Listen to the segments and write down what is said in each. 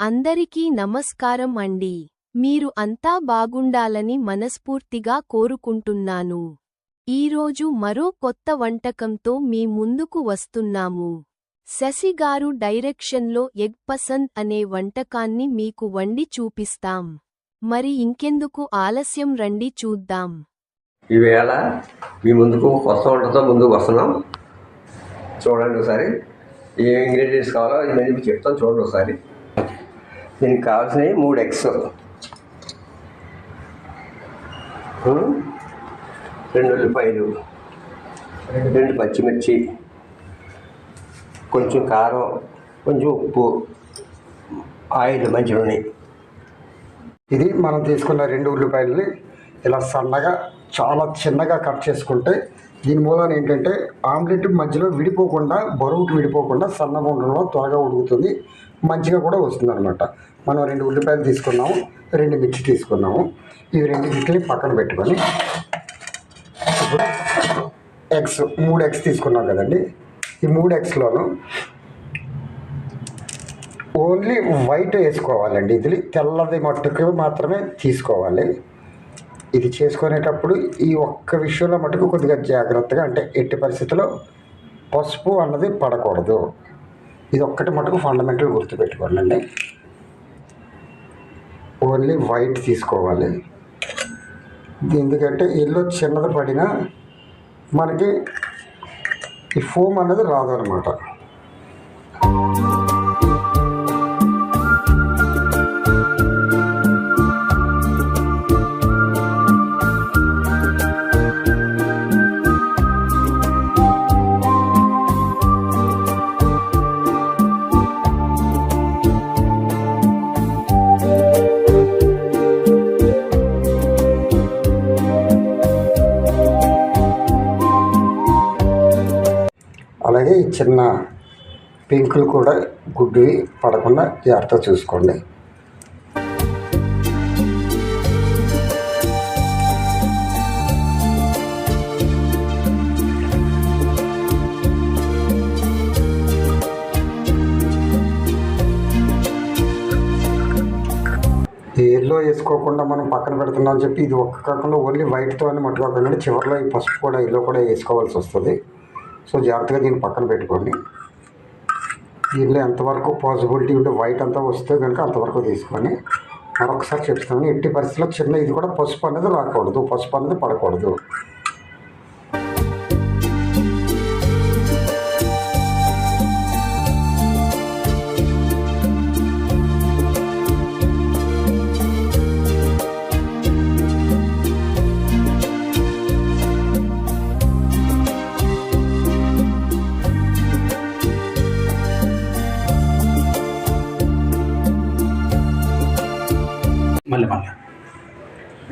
అందరికీ నమస్కారం అండి. మీరు అంతా బాగుండాలని మనస్ఫూర్తిగా కోరుకుంటున్నాను. ఈరోజు మరో కొత్త వంటకంతో మీ ముందుకు వస్తున్నాము. శశి గారు డైరెక్షన్లో ఎగ్ పసంద్ అనే వంటకాన్ని మీకు వండి చూపిస్తాం. మరి ఇంకెందుకు ఆలస్యం, రండి చూద్దాం. ఈవేళ మీ ముందుకు కొత్త వంటతో ముందుకు వస్తున్నాం. చూడండి ఒకసారి ఏ ఇంగ్రీడియంట్స్ కావాలో ఇవన్నీ మీకు చెప్తాను. చూడండి ఒకసారి. దీనికి కావాల్సినవి 3 ఎగ్స్, 2 ఉల్లిపాయలు, 2 పచ్చిమిర్చి, కొంచెం కారం, కొంచెం ఉప్పు, ఆయిల్, మంచి నూనె. ఇది మనం తీసుకున్న 2 ఉల్లిపాయలని ఇలా సన్నగా చాలా చిన్నగా కట్ చేసుకుంటే దీని మూలన ఏంటంటే ఆమ్లెట్ మధ్యలో విడిపోకుండా, బరువుకి విడిపోకుండా సన్నగా ఉండడంలో త్వరగా ఉడుకుతుంది, మంచిగా కూడా వస్తుంది అనమాట. మనం 2 ఉల్లిపాయలు తీసుకున్నాము, 2 మిర్చి తీసుకున్నాము. ఇవి 2 వీటిని పక్కన పెట్టుకొని ఇప్పుడు ఎగ్స్ 3 ఎగ్స్ తీసుకున్నాం కదండి. ఈ 3 ఎగ్స్లోనూ ఓన్లీ వైట్ వేసుకోవాలండి. ఇది తెల్లది మట్టుకు మాత్రమే తీసుకోవాలి. ఇది చేసుకునేటప్పుడు ఈ ఒక్క విషయంలో మటుకు కొద్దిగా జాగ్రత్తగా, అంటే ఎట్టి పరిస్థితుల్లో పసుపు అన్నది పడకూడదు. ఇది ఒక్కటి మటుకు ఫండమెంటల్ గుర్తుపెట్టుకోండి. ఓన్లీ వైట్ తీసుకోవాలి. ఎందుకంటే ఎల్లో చిన్నది పడినా మనకి ఈ ఫోమ్ అన్నది రాదు అనమాట. అలాగే ఈ చిన్న పెంకులు కూడా గుడ్డు పడకుండా జాగ్రత్తగా చూసుకోండి. ఎల్లో వేసుకోకుండా మనం పక్కన పెడుతున్నాం అని చెప్పి ఇది ఒక్క కాకుండా ఓన్లీ వైట్తో అని మట్టుకోకుండా చివరిలో ఈ పసుపు కూడా, ఎల్లో కూడా వేసుకోవాల్సి వస్తుంది. సో జాగ్రత్తగా దీన్ని పక్కన పెట్టుకోండి. దీనిలో ఎంతవరకు పాసిబిలిటీ ఉంటే వైట్ అంతా వస్తే కనుక అంతవరకు తీసుకొని మరొకసారి చెప్తాను. ఎట్టి పరిస్థితుల్లో చిన్న ఇది కూడా పసుపు అనేది రాకూడదు, పసుపు అనేది పడకూడదు.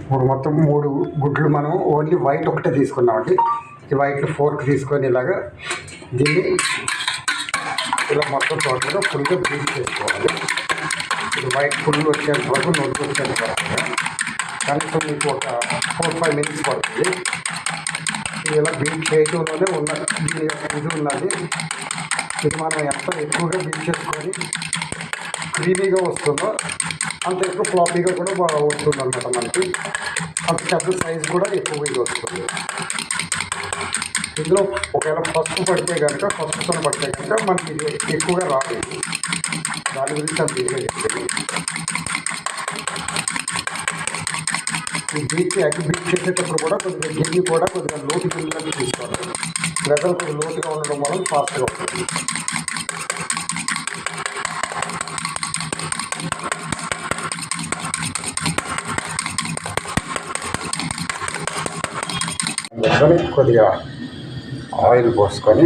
ఇప్పుడు మొత్తం 3 గుడ్లు మనం ఓన్లీ వైట్ ఒకటే తీసుకున్నామండి. ఈ వైట్ ఫోర్క్ తీసుకొని ఇలాగా దీన్ని ఇలా మొత్తం టోటల్గా ఫుల్గా బీట్ చేసుకోవాలి. ఇది వైట్ ఫుల్ వచ్చేంత వరకు, నొట్టు వచ్చేంత వరకు కనీసం మీకు ఒక 4-5 మినిట్స్ పడుతుంది. ఇది ఇలా బీట్ చేయడంలోనే ఉన్న ఇది ఉన్నది. ఇది మనం ఎంత ఎక్కువగా బీట్ చేసుకొని క్రీమీగా వస్తుందో అంత ఎక్కువ ఫ్లాపీగా కూడా బాగా వస్తుంది అనమాట. మనకి అంత పెద్ద సైజు కూడా ఎక్కువగా ఇది వస్తుంది. ఇందులో ఒకవేళ పసుపు పడితే కనుక, పసుపుతో పడితే కనుక మనకి ఇది ఎక్కువగా రాదు. దాని గురించి అంత ఇదిగా చెప్తుంది. ఈ ఎగ్ బీట్ చేసేటప్పుడు కూడా కొద్దిగా గిన్నె కూడా కొద్దిగా లోతు గిన్నెలను తీసుకోవాలి. వెదర్ కొద్దిగా లోతుగా ఉండడం వల్ల ఫాస్ట్గా వస్తుంది. కొద్దిగా ఆయిల్ పోసుకొని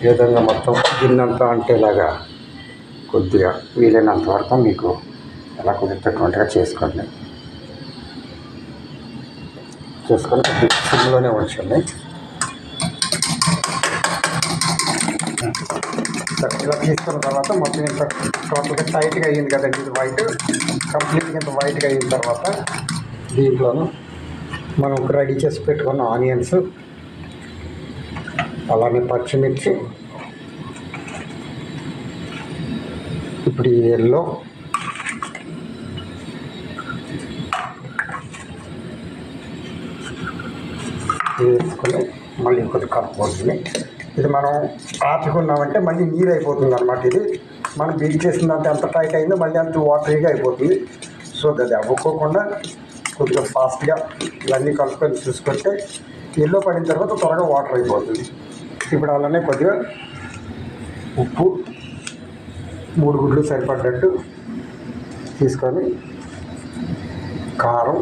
ఈ విధంగా మొత్తం గిన్నెంతా అంటేలాగా కొద్దిగా వీలైనంత వరకు మీకు ఎలా కుదిరినట్టుగా చేసుకోండి. చేసుకొని సిమ్లోనే ఉంచండి. ఇలా తీసుకున్న తర్వాత మొత్తం ఇంత టోటల్గా టైట్గా అయ్యింది కదండి. ఇది వైట్ కంప్లీట్గా ఇంత వైట్గా అయిన తర్వాత దీంట్లోనూ మనం రెడీ చేసి పెట్టుకున్న ఆనియన్స్, అలానే పచ్చిమిర్చి, ఇప్పుడు ఈ ఎల్లో వేసుకొని మళ్ళీ ఇంకొద్ది కలుపుకోతుంది. ఇది మనం ఆపుకున్నామంటే మళ్ళీ నీరు అయిపోతుంది అనమాట. ఇది మనం బీట్ చేసిందంటే ఎంత టైట్ అయిందో మళ్ళీ అంత వాటరీగా అయిపోతుంది. సో అది అవ్వకోకుండా కొద్దిగా ఫాస్ట్గా ఇవన్నీ కలుపుకొని చూసుకుంటే ఎల్లో పడిన తర్వాత త్వరగా వాటర్ అయిపోతుంది. ఇప్పుడు అలానే కొద్దిగా ఉప్పు 3 గుడ్లు సరిపడ్డట్టు తీసుకొని కారం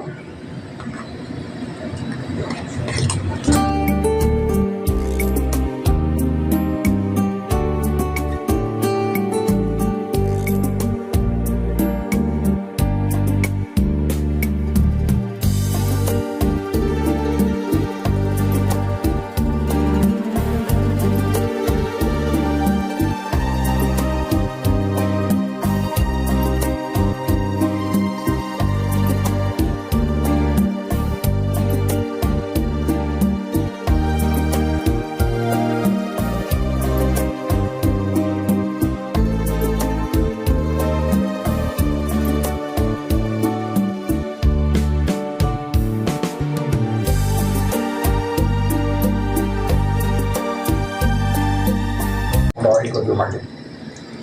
ఆయిల్ కొద్దిగా మళ్ళీ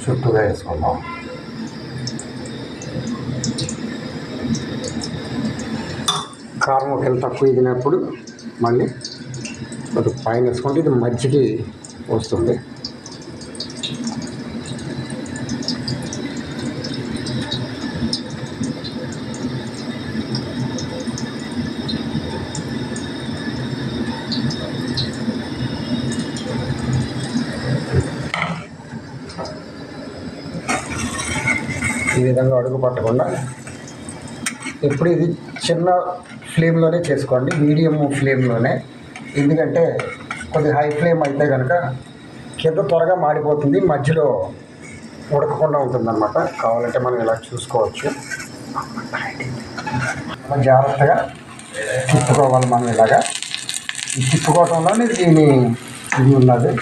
చుట్టూగా వేసుకుందాం. కారం ఒకవేళ తక్కువ ఎగినప్పుడు మళ్ళీ కొద్దిగా పైన వేసుకుంటే ఇది మజ్జిగి వస్తుంది. ఈ విధంగా అడుగు పట్టకుండా ఎప్పుడు ఇది చిన్న ఫ్లేమ్లోనే చేసుకోండి, మీడియం ఫ్లేమ్లోనే. ఎందుకంటే కొద్దిగా హై ఫ్లేమ్ అయితే కనుక కింద త్వరగా మాడిపోతుంది, మధ్యలో ఉడకకుండా ఉంటుందన్నమాట. కావాలంటే మనం ఇలా చూసుకోవచ్చు. మనం జాగ్రత్తగా తిప్పుకోవాలి. మనం ఇలాగా ఈ తిప్పుకోవటంలోనే దీని ఇది ఉన్నది.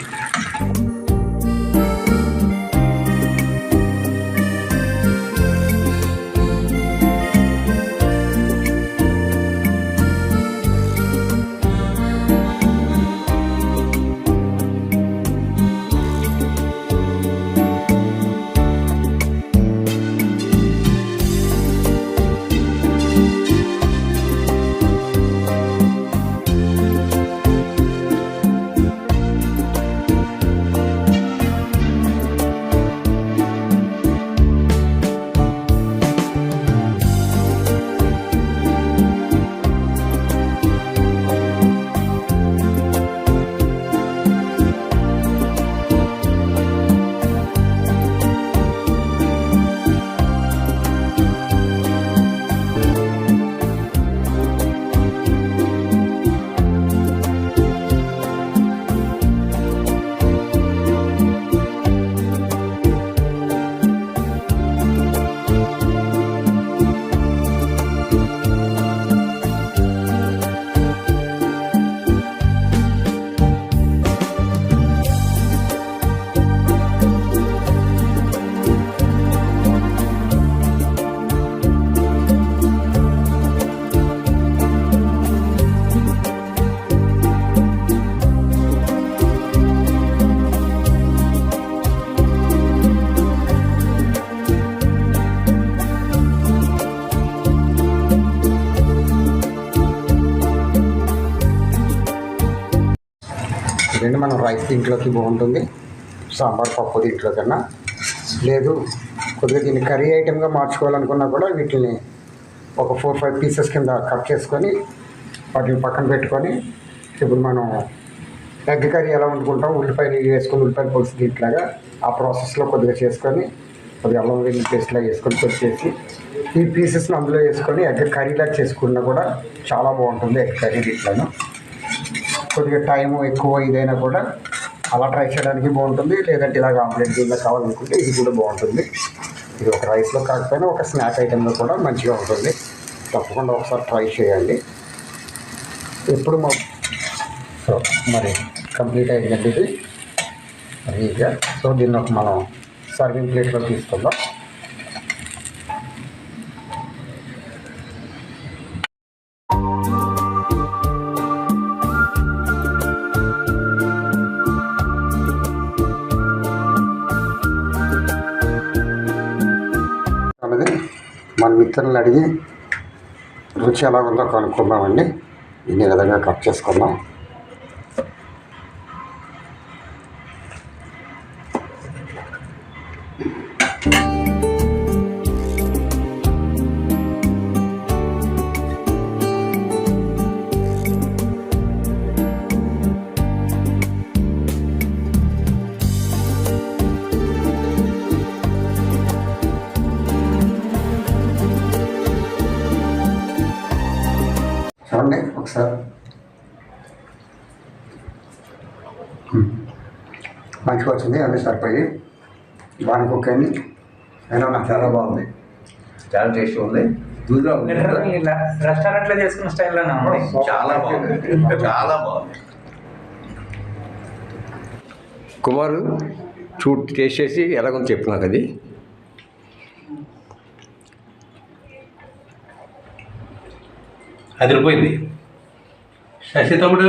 ఇదండి మనం రైస్ దీంట్లోకి బాగుంటుంది, సాంబార్ పప్పు దీంట్లో కన్నా. లేదు కొద్దిగా దీన్ని కర్రీ ఐటెంగా మార్చుకోవాలనుకున్నా కూడా వీటిని ఒక 4-5 పీసెస్ కింద కట్ చేసుకొని వాటిని పక్కన పెట్టుకొని ఇప్పుడు మనం ఎగ్ కర్రీ ఎలా వండుకుంటాం, ఉల్లిపాయలు వేసుకొని ఉల్లిపాయలు పొడిచి దీంట్లాగా ఆ ప్రాసెస్లో కొద్దిగా చేసుకొని కొద్దిగా అల్లం వెల్లుల్లి పేస్ట్లా వేసుకొని కొద్దిసేసి ఈ పీసెస్ని అందులో వేసుకొని ఎగ్ కర్రీలాగా చేసుకున్నా కూడా చాలా బాగుంటుంది ఎగ్ కర్రీ దీంట్లోనూ. కొద్దిగా టైం ఎక్కువ ఇదైనా కూడా అలా ట్రై చేయడానికి బాగుంటుంది. లేదంటే ఇలాగ ఆమ్లెట్ దీనిలో కావాలనుకుంటే ఇది కూడా బాగుంటుంది. ఇది ఒక రైస్లో కాకపోయినా ఒక స్నాక్ ఐటెంలో కూడా మంచిగా ఉంటుంది. తప్పకుండా ఒకసారి ట్రై చేయండి. ఎప్పుడు సో మరి కంప్లీట్ అయిందండి ఇది రెడీగా. సో దీన్ని ఒక మనం సర్వింగ్ ప్లేట్లో తీసుకుందాం. ఇతరులను అడిగి రుచి ఎలా ఉందో కనుక్కుందామండి. ఈ విధంగా కట్ చేసుకుందాం. చూడండి ఒకసారి మంచిగా వచ్చింది. అన్నీ సరిపోయి బాగా కుక్ అయింది. అయినా నాకు చాలా బాగుంది, చాలా టేస్ట్ ఉంది. దూరం రెస్టారెంట్లో చేసుకున్న స్టైల్లోనే ఉంది. చాలా బాగుంది, చాలా బాగుంది. కుమారు టేస్ట్ చేసి ఎలాగొంది చెప్పు నాకు. అది అదిరిపోయింది. శశి తమ్ముడు